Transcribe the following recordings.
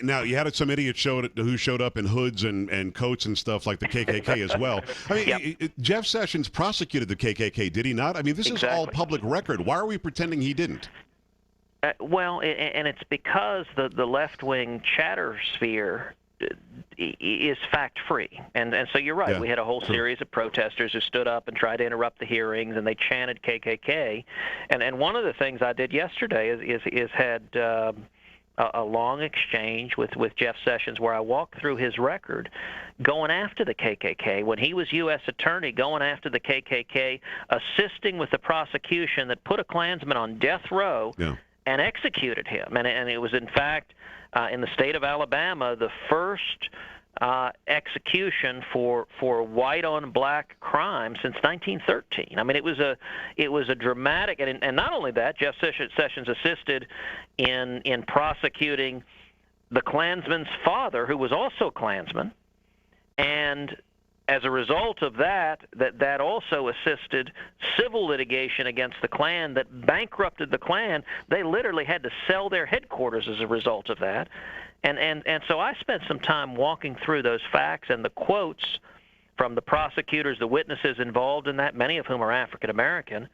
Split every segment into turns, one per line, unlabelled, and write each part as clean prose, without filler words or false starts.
Now, you had some idiot who showed up in hoods and coats and stuff like the KKK as well. I mean,
Yep.
Jeff Sessions prosecuted the KKK, did he not? I mean, this is all public record. Why are we pretending he didn't?
Well, and it's because the left-wing chatter sphere is fact-free. And so you're right.
Yeah,
we had a whole series of protesters who stood up and tried to interrupt the hearings, and they chanted KKK. And one of the things I did yesterday is had a long exchange with Jeff Sessions where I walked through his record going after the KKK. When he was U.S. Attorney, going after the KKK, assisting with the prosecution that put a Klansman on death row and executed him. And it was, in fact, in the state of Alabama, the first execution for white-on-black crime since 1913. I mean, it was a dramatic, and not only that, Jeff Sessions assisted in prosecuting the Klansman's father, who was also a Klansman, and as a result of that also assisted civil litigation against the Klan that bankrupted the Klan. They literally had to sell their headquarters as a result of that. And so I spent some time walking through those facts and the quotes from the prosecutors, the witnesses involved in that, many of whom are African American.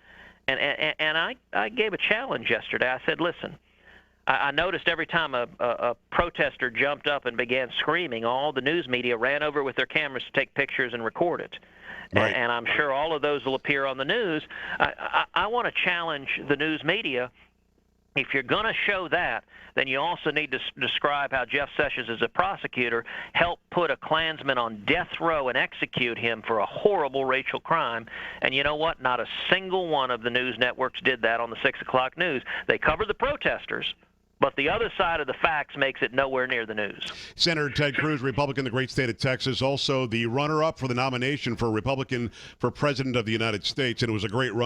And I gave a challenge yesterday. I said, listen, I noticed every time a protester jumped up and began screaming, all the news media ran over with their cameras to take pictures and record it. Right. And I'm sure all of those will appear on the news. I want to challenge the news media. If you're going to show that, then you also need to describe how Jeff Sessions, as a prosecutor, helped put a Klansman on death row and execute him for a horrible racial crime. And you know what? Not a single one of the news networks did that on the 6 o'clock news. They covered the protesters, but the other side of the facts makes it nowhere near the news.
Senator Ted Cruz, Republican, the great state of Texas, also the runner-up for the nomination for Republican for President of the United States, and it was a great run.